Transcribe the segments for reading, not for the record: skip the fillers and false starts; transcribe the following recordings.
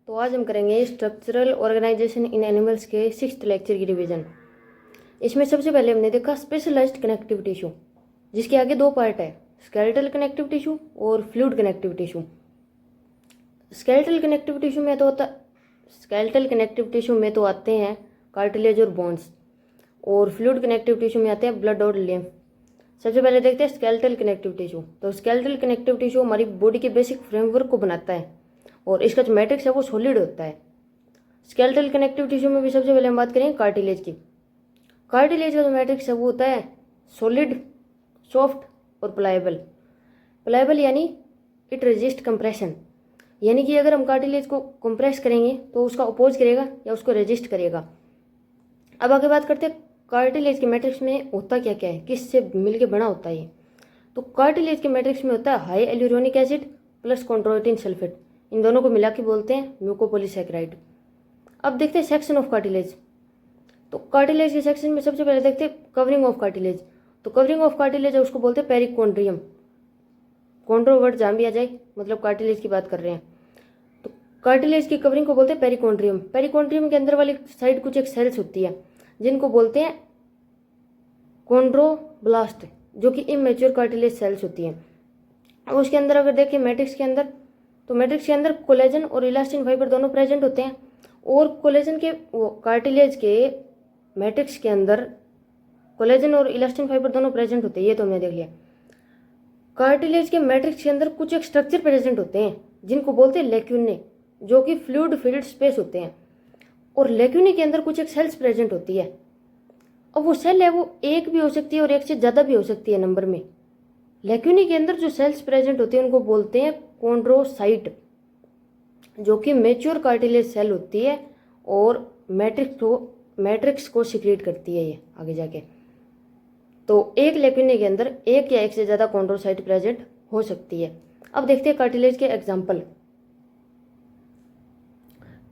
तो आज हम करेंगे स्ट्रक्चरल ऑर्गेनाइजेशन इन एनिमल्स के 6th लेक्चर की रिवीजन। इसमें सबसे पहले हमने देखा स्पेशलाइज्ड कनेक्टिव टिश्यू, जिसके आगे दो पार्ट है, स्केलेटल कनेक्टिव टिश्यू और fluid connective tissue. Skeletal connective tissue में तो आते हैं कार्टिलेज और बोन्स, और फ्लूइड कनेक्टिव टिश्यू में आते हैं ब्लड और लिम्फ। सबसे पहले देखते हैं स्केलेटल कनेक्टिव टिश्यू। तो स्केलेटल कनेक्टिव टिश्यू हमारी बॉडी के बेसिक फ्रेमवर्क को बनाता है और इसका जो मैट्रिक्स है वो सॉलिड होता है। स्केलेटल कनेक्टिव टिश्यू में भी सबसे पहले हम बात करेंगे कार्टिलेज की। कार्टिलेज का जो मैट्रिक्स है वो होता है सॉलिड, सॉफ्ट और प्लायबल। प्लायबल यानी इट रेजिस्ट कंप्रेशन, यानी कि अगर हम कार्टिलेज को कंप्रेस करेंगे तो उसका अपोज करेगा या उसको रेजिस्ट करेगा। अब आगे बात करते हैं कार्टिलेज के मैट्रिक्स में होता क्या क्या है, किससे मिलके बना होता है ये। तो कार्टिलेज के मैट्रिक्स में होता है hyaluronic acid plus chondroitin sulphate, इन दोनों को मिला के बोलते हैं म्यूकोपॉलीसैकेराइड। अब देखते हैं सेक्शन ऑफ कार्टिलेज। तो कार्टिलेज के सेक्शन में सबसे पहले देखते हैं कवरिंग ऑफ कार्टिलेज। तो कवरिंग ऑफ कार्टिलेज है उसको बोलते हैं पेरिकोन्ड्रियम। कॉन्ड्रो वर्ड जहाँ भी आ जाए मतलब कार्टिलेज की बात कर रहे हैं। तो कार्टिलेज की कवरिंग को बोलते हैं पेरिकोन्ड्रियम। पेरिकोन्ड्रियम के अंदर वाली साइड कुछ एक सेल्स होती है जिनको बोलते हैं कॉन्ड्रोब्लास्ट, जो कि इमेच्योर कार्टिलेज सेल्स होती हैं। अब उसके अंदर अगर देखें मैट्रिक्स के अंदर, तो मैट्रिक्स के अंदर कोलेजन और इलास्टिन फाइबर दोनों प्रेजेंट होते हैं, और कोलेजन के कार्टिलेज के मैट्रिक्स के अंदर कोलेजन और इलास्टिन फाइबर दोनों प्रेजेंट होते हैं, ये तो हमने देख लिया। कार्टिलेज के मैट्रिक्स के अंदर कुछ एक स्ट्रक्चर प्रेजेंट होते हैं जिनको बोलते हैं लेक्यूने, जो कि फ्लूइड फिल्ड स्पेस होते हैं, और लेक्यूने के अंदर कुछ एक सेल्स प्रेजेंट होती है। अब वो सेल है वो एक भी हो सकती है और एक से ज़्यादा भी हो सकती है नंबर में। लेक्यूने के अंदर जो सेल्स प्रेजेंट होती है उनको बोलते हैं कॉन्ड्रोसाइट, जो कि मैच्योर कार्टिलेज सेल होती है और मैट्रिक्स को सिक्रीट करती है ये आगे जाके। तो एक लेक्यूने के अंदर एक या एक से ज़्यादा कॉन्ड्रोसाइट प्रेजेंट हो सकती है। अब देखते हैं कार्टिलेज के एग्जाम्पल।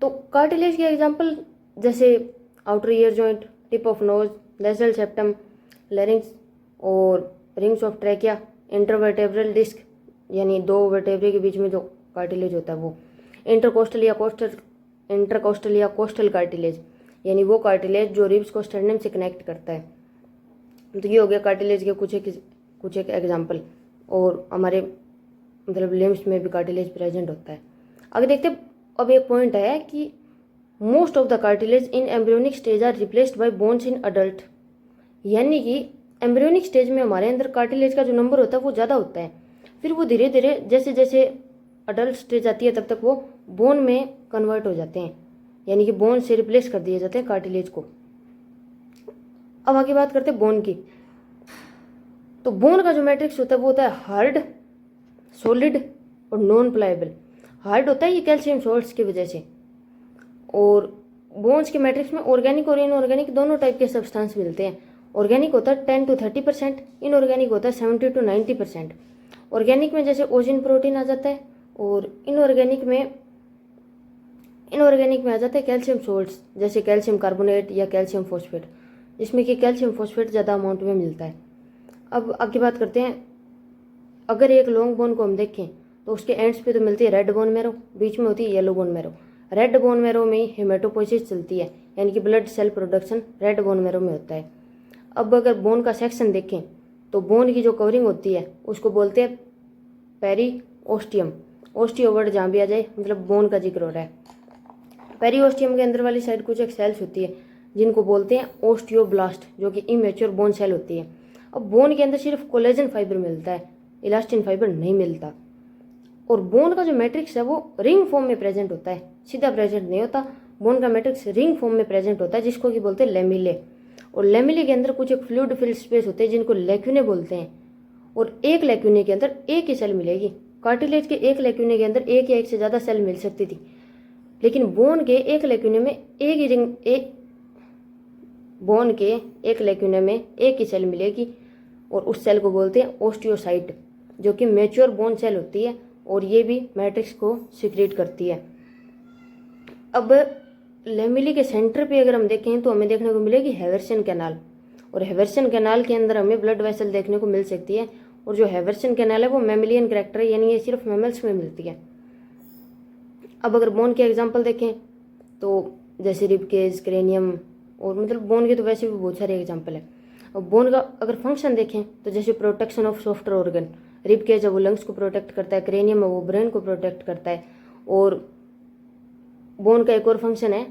तो कार्टिलेज के एग्जाम्पल जैसे outer ear joint, tip of nose, nasal septum, larynx और rings of trachea, intervertebral disc यानी दो वर्टेब्रे के बीच में जो कार्टिलेज होता है वो, इंटरकोस्टल या कोस्टल कार्टिलेज यानी वो कार्टिलेज जो रिब्स को स्टर्नम से कनेक्ट करता है। तो ये हो गया कार्टिलेज के कुछ एक एग्जाम्पल, और हमारे मतलब लिम्स में भी कार्टिलेज प्रेजेंट होता है। आगे देखते हैं। अब एक पॉइंट है कि most of the cartilage in embryonic stage are replaced by bones in adult, यानी कि एम्ब्रियोनिक स्टेज में हमारे अंदर कार्टिलेज का जो नंबर होता है वो ज़्यादा होता है, फिर वो धीरे धीरे जैसे जैसे अडल्ट स्टेज आती है तब तक वो बोन में कन्वर्ट हो जाते हैं, यानी कि बोन से रिप्लेस कर दिए जाते हैं कार्टिलेज को। अब आगे बात करते हैं बोन की। तो बोन का जो मैट्रिक्स होता है वो होता है हार्ड, सॉलिड और नॉन प्लायबल। हार्ड होता है ये कैल्शियम सॉल्ट्स की वजह से, और बोन्स के मैट्रिक्स में ऑर्गेनिक और इनऑर्गेनिक दोनों टाइप के सब्सटेंस मिलते हैं। ऑर्गेनिक होता है 10 to 30%, इनऑर्गेनिक होता है 70 to 90%। ऑर्गेनिक में जैसे ओजिन प्रोटीन आ जाता है, और इनऑर्गेनिक में आ जाता है कैल्शियम सॉल्ट्स जैसे कैल्शियम कार्बोनेट या कैल्शियम फॉस्फेट, जिसमें कि कैल्शियम फॉस्फेट ज़्यादा अमाउंट में मिलता है। अब आगे बात करते हैं। अगर एक लॉन्ग बोन को हम देखें तो उसके एंड्स पे तो मिलती है रेड बोन मैरो, बीच में होती है yellow bone marrow. Red bone marrow में हेमेटोपोइसिस चलती है, यानी कि blood cell production red bone marrow में होता है। अब अगर बोन का सेक्शन देखें तो बोन की जो कवरिंग होती है उसको बोलते हैं पेरीओस्टियम। ओस्टियो वर्ड जहाँ भी आ जाए मतलब बोन का जिक्र हो रहा है। पेरीओस्टियम के अंदर वाली साइड कुछ एक सेल्स होती है जिनको बोलते हैं ओस्टियोब्लास्ट, जो कि इमेच्योर बोन सेल होती है। अब बोन के अंदर सिर्फ कोलेजन फाइबर मिलता है, इलास्टिन फाइबर नहीं मिलता, और बोन का जो मैट्रिक्स है वो रिंग फॉर्म में प्रेजेंट होता है, सीधा प्रेजेंट नहीं होता। बोन का मैट्रिक्स रिंग फॉर्म में प्रेजेंट होता है, जिसको कि बोलते हैं लेमिले, और लेमिले के अंदर कुछ एक फ्लूइड फिल्ड स्पेस होते हैं जिनको लेक्यूने बोलते हैं, और एक लेक्यूने के अंदर एक ही सेल मिलेगी। कार्टिलेज के एक लेक्यूने के अंदर एक या एक से ज़्यादा सेल मिल सकती थी, लेकिन बोन के एक लेक्यूने में एक ही सेल मिलेगी, और उस सेल को बोलते हैं ओस्टियोसाइट, जो कि मैच्योर बोन सेल होती है, और ये भी मैट्रिक्स को सिक्रीट करती है। अब लेमिली के सेंटर पे अगर हम देखें तो हमें देखने को मिलेगी हेवरसन कैनाल, और हेवरसन कैनाल के अंदर हमें ब्लड वेसल देखने को मिल सकती है, और जो हेवरसन कैनाल है वो मैमिलियन कैरेक्टर है, यानी ये सिर्फ मैमल्स में मिलती है। अब अगर बोन के एग्जांपल देखें तो जैसे रिब केज, क्रेनियम, और मतलब बोन के तो वैसे भी बहुत सारे एग्जांपल है। अब बोन का अगर फंक्शन देखें तो जैसे protection of software organ, rib cage है वो लंग्स को प्रोटेक्ट करता है, क्रेनियम है वो ब्रेन को प्रोटेक्ट करता है। और बोन का एक और फंक्शन है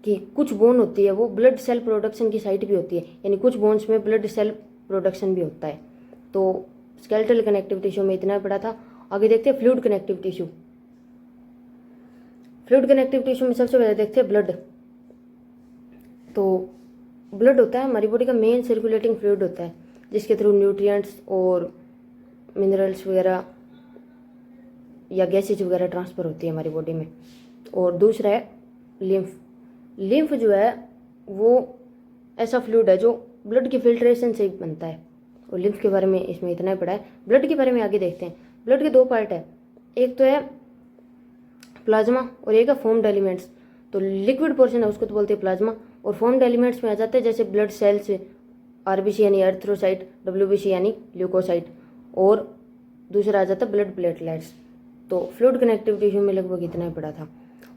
कि कुछ बोन होती है वो ब्लड सेल प्रोडक्शन की साइट भी होती है, यानी कुछ बोन्स में ब्लड सेल प्रोडक्शन भी होता है। तो स्केलेटल कनेक्टिव टिश्यू में इतना पड़ा था। आगे देखते हैं fluid connective tissue. Fluid connective tissue में सबसे पहले देखते हैं ब्लड। तो ब्लड होता है हमारी बॉडी का मेन सर्कुलेटिंग फ्लूइड होता है, जिसके थ्रू न्यूट्रिएंट्स और मिनरल्स वगैरह या गैसेज वगैरह ट्रांसफ़र होती है हमारी बॉडी में। और दूसरा है लिम्फ। लिम्फ जो है वो ऐसा फ्लूइड है जो ब्लड की फिल्ट्रेशन से बनता है। और लिम्फ के बारे में इसमें इतना ही पड़ा है। ब्लड के बारे में आगे देखते हैं। ब्लड के दो पार्ट है, एक तो है प्लाज्मा और एक है फॉर्म्ड एलिमेंट्स। तो लिक्विड पोर्शन है उसको तो बोलते हैं प्लाज्मा, और फॉर्म्ड एलिमेंट्स में आ जाते हैं जैसे ब्लड सेल्स, आरबीसी यानी एरिथ्रोसाइट, डब्ल्यूबीसी यानी ल्यूकोसाइट, और दूसरा आ जाता है ब्लड प्लेटलेट्स। तो फ्लूइड कनेक्टिव टिश्यू में लगभग इतना ही पड़ा था।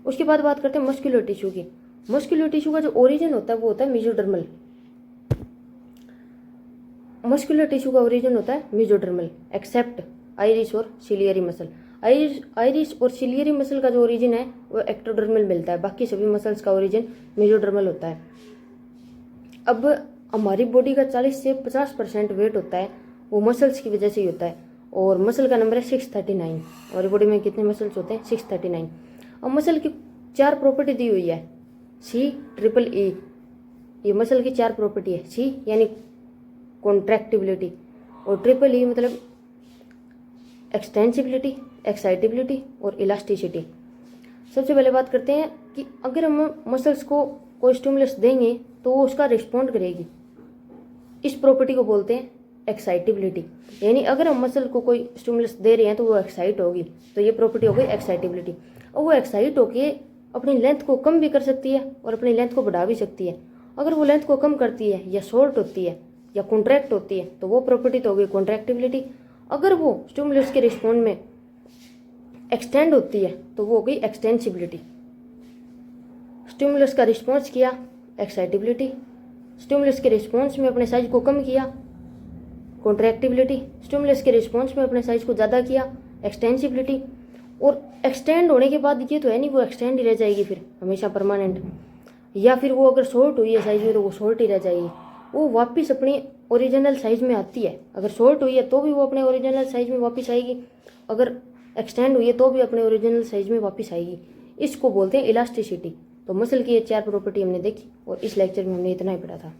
उसके बाद बात करते हैं मस्कुलर टिश्यू की। मस्कुलर टिश्यू का जो ओरिजिन होता है वो होता है मेसोडर्मल। मस्कुलर टिश्यू का ओरिजिन होता है मेसोडर्मल एक्सेप्ट आइरिस और सिलियरी मसल। आइरिस और सिलियरी मसल का जो ओरिजिन है वो एक्टोडर्मल मिलता है, बाकी सभी मसल्स का ओरिजिन मेसोडर्मल होता है। अब हमारी बॉडी का 40 से 50% वेट होता है वो मसल्स की वजह से ही होता है, और मसल का नंबर है 639। हमारी बॉडी में कितने मसल्स होते हैं? 639। अब मसल की 4 प्रॉपर्टी दी हुई है, CEEE। ये मसल की 4 प्रॉपर्टी है। C यानी कॉन्ट्रैक्टिबिलिटी, और EEE मतलब एक्सटेंसिबिलिटी, एक्साइटेबिलिटी और इलास्टिसिटी। सबसे पहले बात करते हैं कि अगर हम मसल्स को कोई स्टिमुलस देंगे तो वो उसका रिस्पॉन्ड करेगी। इस प्रॉपर्टी को बोलते हैं एक्साइटेबिलिटी, यानी अगर हम मसल को कोई स्टिमुलस दे रहे हैं तो वो एक्साइट होगी, तो ये प्रॉपर्टी हो गई एक्साइटेबिलिटी। और वो एक्साइट होके अपनी लेंथ को कम भी कर सकती है और अपनी लेंथ को बढ़ा भी सकती है। अगर वो लेंथ को कम करती है या शॉर्ट होती है या कॉन्ट्रैक्ट होती है तो वो प्रॉपर्टी तो हो गई कॉन्ट्रैक्टिबिलिटी। अगर वो स्टिमुलस के रिस्पॉन्ड में एक्सटेंड होती है तो वो हो गई एक्सटेंसिबिलिटी। स्टिमुलस का रिस्पॉन्स किया, एक्साइटेबिलिटी। स्टिमुलस के रिस्पॉन्स में अपने साइज को कम किया, कॉन्ट्रैक्टिबिलिटी। स्टिमुलस के रिस्पॉन्स में अपने साइज को ज़्यादा किया, एक्सटेंसिबिलिटी। और एक्सटेंड होने के बाद ये तो है नहीं वो एक्सटेंड ही रह जाएगी फिर हमेशा परमानेंट, या फिर वो अगर शॉर्ट हुई है साइज में तो वो शॉर्ट ही रह जाएगी, वो वापस अपनी ओरिजिनल साइज में आती है। अगर शॉर्ट हुई है तो भी वो अपने ओरिजिनल साइज में वापस आएगी, अगर एक्सटेंड हुई है तो भी अपने ओरिजिनल साइज में वापस आएगी। इसको बोलते हैं इलास्टिसिटी। तो मसल की ये 4 प्रॉपर्टी हमने देखी और इस लेक्चर में हमने इतना ही पढ़ा था।